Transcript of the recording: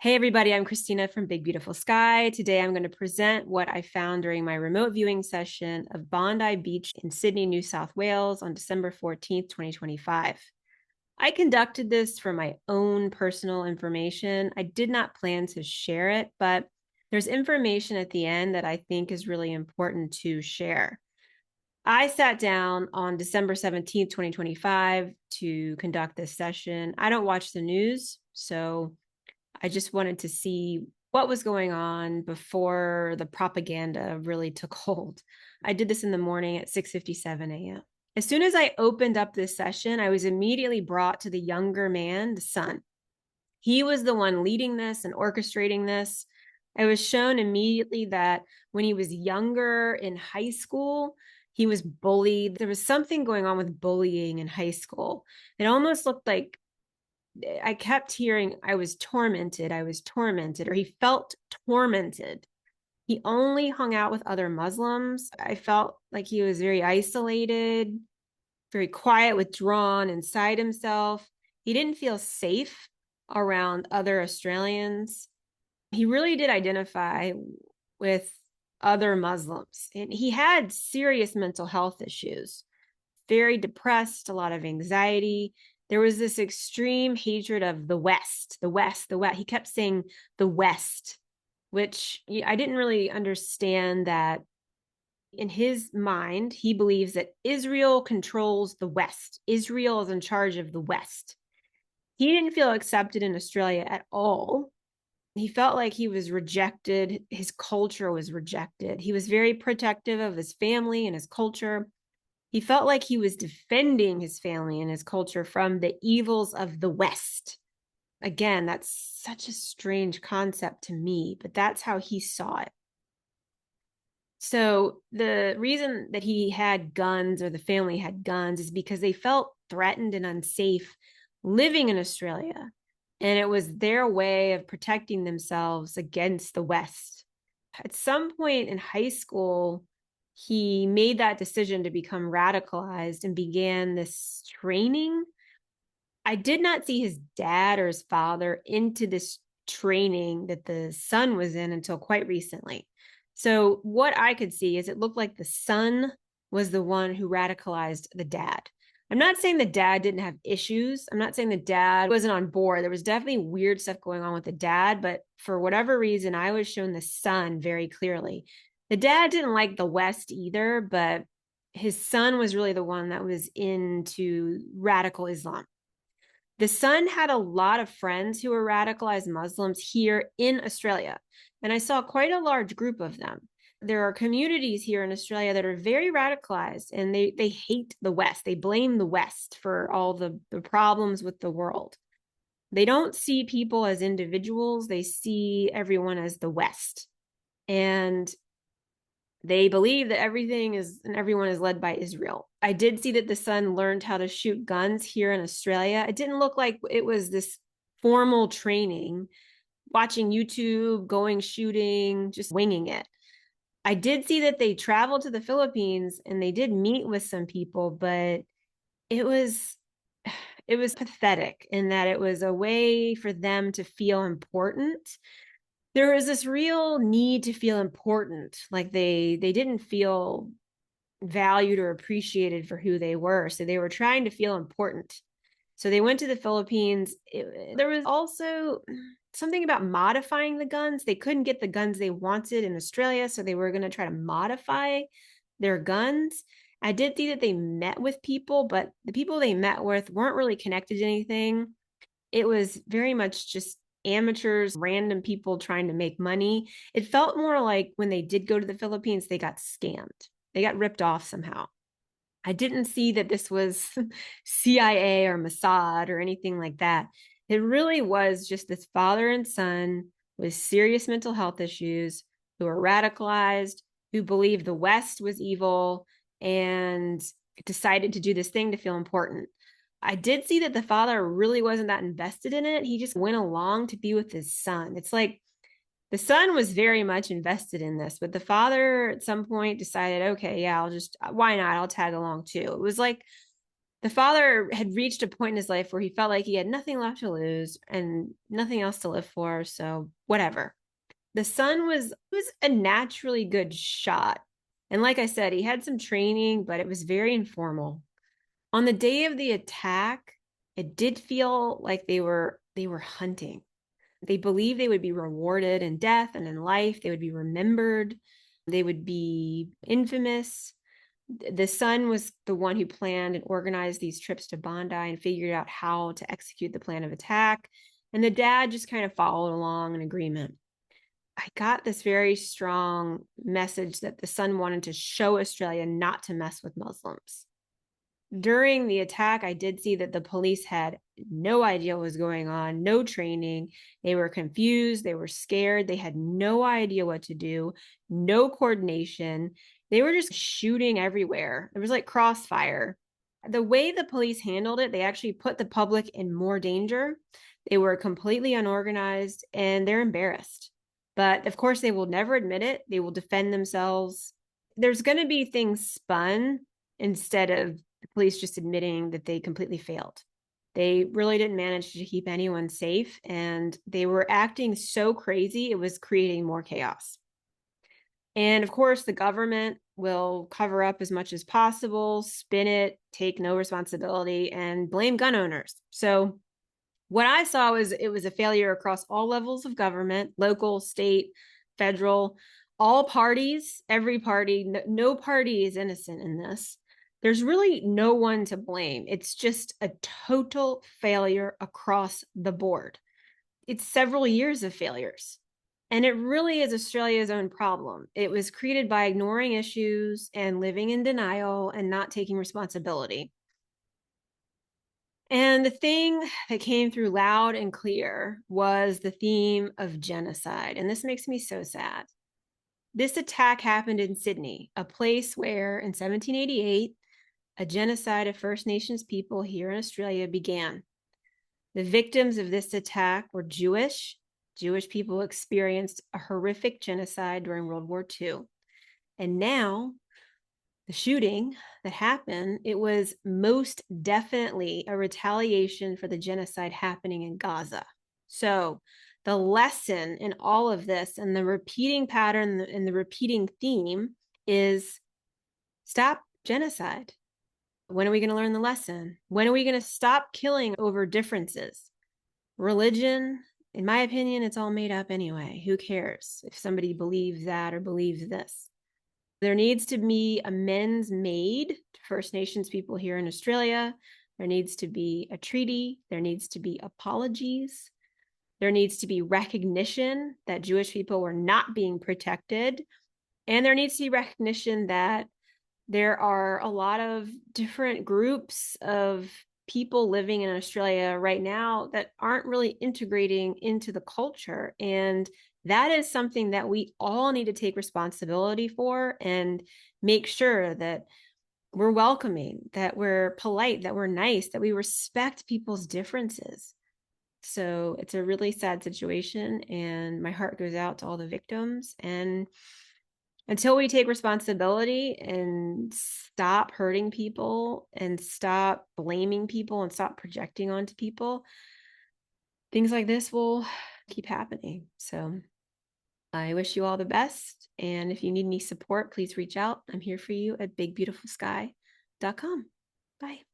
Hey everybody, I'm Christina from Big Beautiful Sky. Today I'm going to present what I found during my remote viewing session of Bondi Beach in Sydney, New South Wales on December 14th, 2025. I conducted this for my own personal information. I did not plan to share it, but there's information at the end that I think is really important to share. I sat down on December 17th, 2025 to conduct this session. I don't watch the news, so I just wanted to see what was going on before the propaganda really took hold. I did this in the morning at 6:57 a.m. As soon as I opened up this session, I was immediately brought to the younger man, the son. He was the one leading this and orchestrating this. I was shown immediately that when he was younger in high school, he was bullied. There was something going on with bullying in high school. It almost looked like I kept hearing, I was tormented, or he felt tormented. He only hung out with other Muslims. I felt like he was very isolated, very quiet, withdrawn inside himself. He didn't feel safe around other Australians. He really did identify with other Muslims. And he had serious mental health issues, very depressed, a lot of anxiety. There was this extreme hatred of the West, the West, the West. He kept saying the West, which I didn't really understand that in his mind, he believes that Israel controls the West. Israel is in charge of the West. He didn't feel accepted in Australia at all. He felt like he was rejected. His culture was rejected. He was very protective of his family and his culture. He felt like he was defending his family and his culture from the evils of the West. Again, that's such a strange concept to me, but that's how he saw it. So the reason that he had guns or the family had guns is because they felt threatened and unsafe living in Australia. And it was their way of protecting themselves against the West. At some point in high school, he made that decision to become radicalized and began this training. I did not see his dad or his father into this training that the son was in until quite recently. So, what I could see is it looked like the son was the one who radicalized the dad. I'm not saying the dad didn't have issues. I'm not saying the dad wasn't on board. There was definitely weird stuff going on with the dad, but for whatever reason, I was shown the son very clearly. The dad didn't like the West either, but his son was really the one that was into radical Islam. The son had a lot of friends who were radicalized Muslims here in Australia, and I saw quite a large group of them. There are communities here in Australia that are very radicalized and they hate the West. They blame the West for all the problems with the world. They don't see people as individuals, they see everyone as the West. And they believe that everything is and everyone is led by Israel. I did see that the son learned how to shoot guns here in Australia. It didn't look like it was this formal training, watching YouTube, going shooting, just winging it. I did see that they traveled to the Philippines and they did meet with some people, but it was it was pathetic in that it was a way for them to feel important. There was this real need to feel important, like they didn't feel valued or appreciated for who they were, so they were trying to feel important. So they went to the Philippines. There was also something about modifying the guns. They couldn't get the guns they wanted in Australia, so they were going to try to modify their guns. I did see that they met with people, but the people they met with weren't really connected to anything. It was very much just amateurs, random people trying to make money. It felt more like when they did go to the Philippines, they got scammed. They got ripped off somehow. I didn't see that this was CIA or Mossad or anything like that. It really was just this father and son with serious mental health issues who were radicalized, who believed the West was evil and decided to do this thing to feel important. I did see that the father really wasn't that invested in it. He just went along to be with his son. It's like the son was very much invested in this, but the father at some point decided, okay, yeah, why not? I'll tag along too. It was like The father had reached a point in his life where he felt like he had nothing left to lose and nothing else to live for. So whatever. The son was a naturally good shot. And like I said, he had some training, but it was very informal. On the day of the attack, it did feel like they were hunting. They believed they would be rewarded in death and in life. They would be remembered. They would be infamous. The son was the one who planned and organized these trips to Bondi and figured out how to execute the plan of attack. And the dad just kind of followed along in agreement. I got this very strong message that the son wanted to show Australia not to mess with Muslims. During the attack, I did see that the police had no idea what was going on, no training. They were confused. They were scared. They had no idea what to do, no coordination. They were just shooting everywhere. It was like crossfire. The way the police handled it, they actually put the public in more danger. They were completely unorganized and they're embarrassed. But of course, they will never admit it. They will defend themselves. There's going to be things spun instead of the police just admitting that they completely failed. They really didn't manage to keep anyone safe, and they were acting so crazy, it was creating more chaos. And of course, the government will cover up as much as possible, spin it, take no responsibility, and blame gun owners. So what I saw was it was a failure across all levels of government, local, state, federal, all parties, every party. No party is innocent in this. There's really no one to blame. It's just a total failure across the board. It's several years of failures. And it really is Australia's own problem. It was created by ignoring issues and living in denial and not taking responsibility. And the thing that came through loud and clear was the theme of genocide. And this makes me so sad. This attack happened in Sydney, a place where in 1788, a genocide of First Nations people here in Australia began. The victims of this attack were Jewish. Jewish people experienced a horrific genocide during World War II. And now the shooting that happened, it was most definitely a retaliation for the genocide happening in Gaza. So the lesson in all of this and the repeating pattern and the repeating theme is stop genocide. When are we going to learn the lesson? When are we going to stop killing over differences? Religion, in my opinion, it's all made up anyway. Who cares if somebody believes that or believes this? There needs to be amends made to First Nations people here in Australia. There needs to be a treaty. There needs to be apologies. There needs to be recognition that Jewish people were not being protected. And there needs to be recognition that there are a lot of different groups of people living in Australia right now that aren't really integrating into the culture. And that is something that we all need to take responsibility for and make sure that we're welcoming, that we're polite, that we're nice, that we respect people's differences. So it's a really sad situation, and my heart goes out to all the victims. And until we take responsibility and stop hurting people and stop blaming people and stop projecting onto people, things like this will keep happening. So I wish you all the best. And if you need any support, please reach out. I'm here for you at bigbeautifulsky.com. Bye.